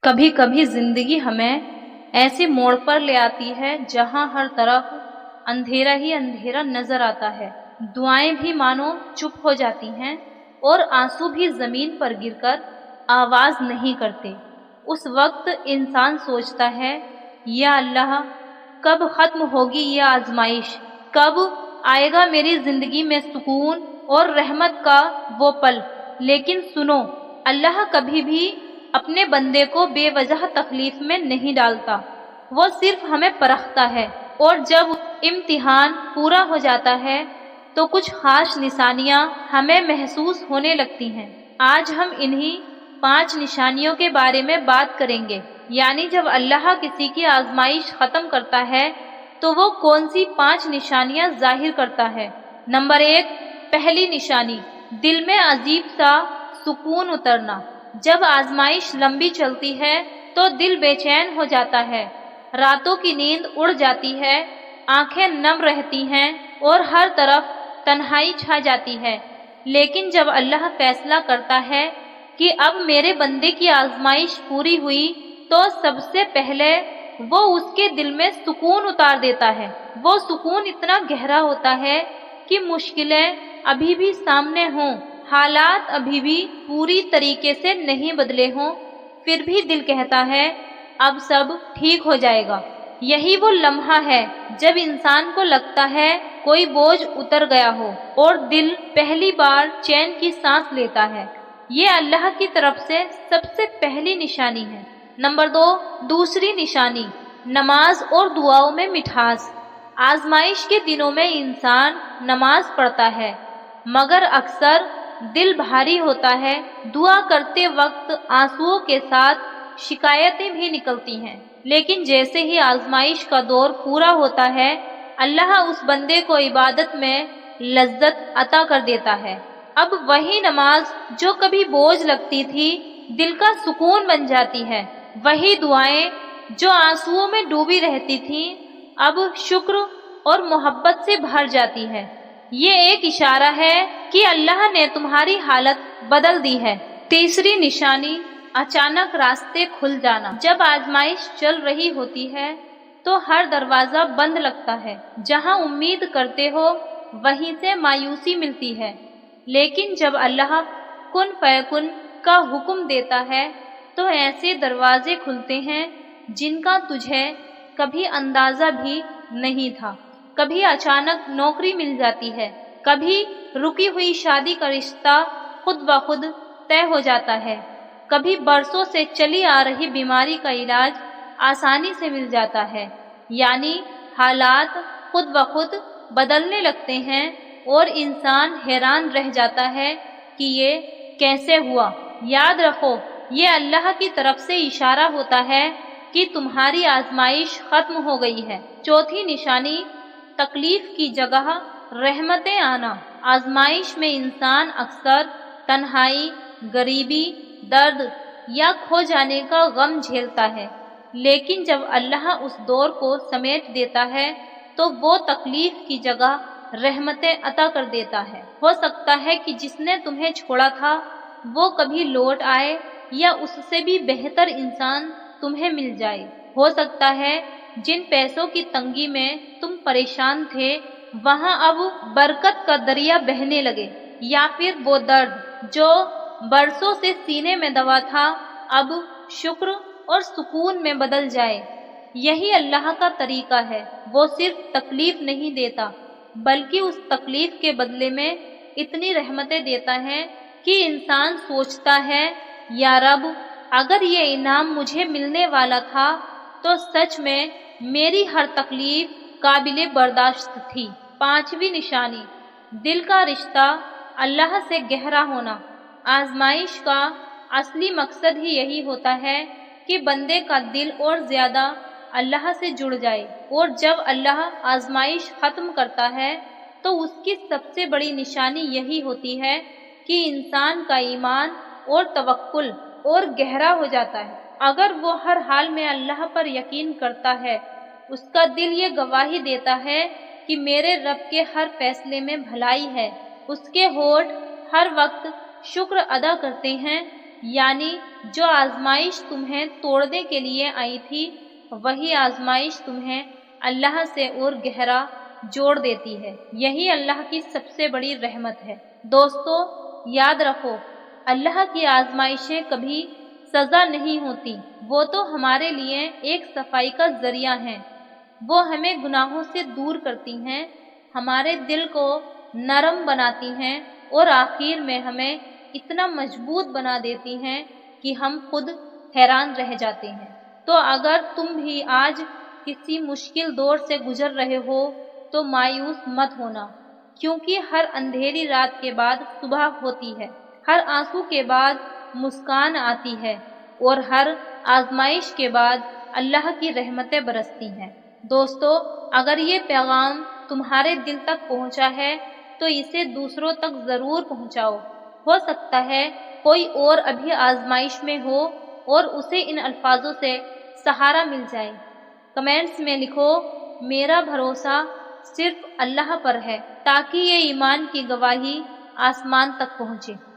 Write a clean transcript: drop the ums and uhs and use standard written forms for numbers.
کبھی کبھی زندگی ہمیں ایسے موڑ پر لے آتی ہے جہاں ہر طرف اندھیرا ہی اندھیرا نظر آتا ہے، دعائیں بھی مانو چپ ہو جاتی ہیں اور آنسو بھی زمین پر گر کر آواز نہیں کرتے۔ اس وقت انسان سوچتا ہے، یا اللہ، کب ختم ہوگی یہ آزمائش؟ کب آئے گا میری زندگی میں سکون اور رحمت کا وہ پل؟ لیکن سنو، اللہ کبھی بھی اپنے بندے کو بے وجہ تکلیف میں نہیں ڈالتا، وہ صرف ہمیں پرکھتا ہے، اور جب امتحان پورا ہو جاتا ہے تو کچھ خاص نشانیاں ہمیں محسوس ہونے لگتی ہیں۔ آج ہم انہی 5 نشانیوں کے بارے میں بات کریں گے، یعنی جب اللہ کسی کی آزمائش ختم کرتا ہے تو وہ کون سی 5 نشانیاں ظاہر کرتا ہے۔ نمبر 1، پہلی نشانی، دل میں عجیب سا سکون اترنا۔ جب آزمائش لمبی چلتی ہے تو دل بے چین ہو جاتا ہے، راتوں کی نیند اڑ جاتی ہے، آنکھیں نم رہتی ہیں اور ہر طرف تنہائی چھا جاتی ہے۔ لیکن جب اللہ فیصلہ کرتا ہے کہ اب میرے بندے کی آزمائش پوری ہوئی تو سب سے پہلے وہ اس کے دل میں سکون اتار دیتا ہے۔ وہ سکون اتنا گہرا ہوتا ہے کہ مشکلیں ابھی بھی سامنے ہوں، حالات ابھی بھی پوری طریقے سے نہیں بدلے ہوں، پھر بھی دل کہتا ہے اب سب ٹھیک ہو جائے گا۔ یہی وہ لمحہ ہے جب انسان کو لگتا ہے کوئی بوجھ اتر گیا ہو اور دل پہلی بار چین کی سانس لیتا ہے۔ یہ اللہ کی طرف سے سب سے پہلی نشانی ہے۔ نمبر 2، دوسری نشانی، نماز اور دعاؤں میں مٹھاس۔ آزمائش کے دنوں میں انسان نماز پڑھتا ہے مگر اکثر دل بھاری ہوتا ہے، دعا کرتے وقت آنسوؤں کے ساتھ شکایتیں بھی نکلتی ہیں۔ لیکن جیسے ہی آزمائش کا دور پورا ہوتا ہے، اللہ اس بندے کو عبادت میں لذت عطا کر دیتا ہے۔ اب وہی نماز جو کبھی بوجھ لگتی تھی دل کا سکون بن جاتی ہے، وہی دعائیں جو آنسوؤں میں ڈوبی رہتی تھیں اب شکر اور محبت سے بھر جاتی ہے۔ یہ ایک اشارہ ہے کہ اللہ نے تمہاری حالت بدل دی ہے۔ تیسری نشانی، اچانک راستے کھل جانا۔ جب آزمائش چل رہی ہوتی ہے تو ہر دروازہ بند لگتا ہے، جہاں امید کرتے ہو وہیں سے مایوسی ملتی ہے۔ لیکن جب اللہ کن فیکن کا حکم دیتا ہے تو ایسے دروازے کھلتے ہیں جن کا تجھے کبھی اندازہ بھی نہیں تھا۔ کبھی اچانک نوکری مل جاتی ہے، کبھی رکی ہوئی شادی کا رشتہ خود بخود طے ہو جاتا ہے، کبھی برسوں سے چلی آ رہی بیماری کا علاج آسانی سے مل جاتا ہے۔ یعنی حالات خود بخود بدلنے لگتے ہیں اور انسان حیران رہ جاتا ہے کہ یہ کیسے ہوا۔ یاد رکھو، یہ اللہ کی طرف سے اشارہ ہوتا ہے کہ تمہاری آزمائش ختم ہو گئی ہے۔ چوتھی نشانی، تکلیف کی جگہ رحمتیں آنا۔ آزمائش میں انسان اکثر تنہائی، غریبی، درد یا کھو جانے کا غم جھیلتا ہے، لیکن جب اللہ اس دور کو سمیٹ دیتا ہے تو وہ تکلیف کی جگہ رحمتیں عطا کر دیتا ہے۔ ہو سکتا ہے کہ جس نے تمہیں چھوڑا تھا وہ کبھی لوٹ آئے یا اس سے بھی بہتر انسان تمہیں مل جائے۔ ہو سکتا ہے جن پیسوں کی تنگی میں تم پریشان تھے وہاں اب برکت کا دریا بہنے لگے، یا پھر وہ درد جو برسوں سے سینے میں دبا تھا اب شکر اور سکون میں بدل جائے۔ یہی اللہ کا طریقہ ہے، وہ صرف تکلیف نہیں دیتا بلکہ اس تکلیف کے بدلے میں اتنی رحمتیں دیتا ہے کہ انسان سوچتا ہے، یا رب، اگر یہ انعام مجھے ملنے والا تھا تو سچ میں میری ہر تکلیف قابل برداشت تھی۔ پانچویں نشانی، دل کا رشتہ اللہ سے گہرا ہونا۔ آزمائش کا اصلی مقصد ہی یہی ہوتا ہے کہ بندے کا دل اور زیادہ اللہ سے جڑ جائے، اور جب اللہ آزمائش ختم کرتا ہے تو اس کی سب سے بڑی نشانی یہی ہوتی ہے کہ انسان کا ایمان اور توکل اور گہرا ہو جاتا ہے۔ اگر وہ ہر حال میں اللہ پر یقین کرتا ہے، اس کا دل یہ گواہی دیتا ہے کہ میرے رب کے ہر فیصلے میں بھلائی ہے، اس کے ہونٹ ہر وقت شکر ادا کرتے ہیں یعنی جو آزمائش تمہیں توڑنے کے لیے آئی تھی وہی آزمائش تمہیں اللہ سے اور گہرا جوڑ دیتی ہے۔ یہی اللہ کی سب سے بڑی رحمت ہے۔ دوستو یاد رکھو، اللہ کی آزمائشیں کبھی سزا نہیں ہوتی، وہ تو ہمارے لیے ایک صفائی کا ذریعہ ہیں۔ وہ ہمیں گناہوں سے دور کرتی ہیں، ہمارے دل کو نرم بناتی ہیں اور آخر میں ہمیں اتنا مضبوط بنا دیتی ہیں کہ ہم خود حیران رہ جاتے ہیں۔ تو اگر تم بھی آج کسی مشکل دور سے گزر رہے ہو تو مایوس مت ہونا، کیونکہ ہر اندھیری رات کے بعد صبح ہوتی ہے، ہر آنسو کے بعد مسکان آتی ہے اور ہر آزمائش کے بعد اللہ کی رحمتیں برستی ہیں۔ دوستو اگر یہ پیغام تمہارے دل تک پہنچا ہے تو اسے دوسروں تک ضرور پہنچاؤ۔ ہو سکتا ہے کوئی اور ابھی آزمائش میں ہو اور اسے ان الفاظوں سے سہارا مل جائے۔ کمنٹس میں لکھو، میرا بھروسہ صرف اللہ پر ہے، تاکہ یہ ایمان کی گواہی آسمان تک پہنچے۔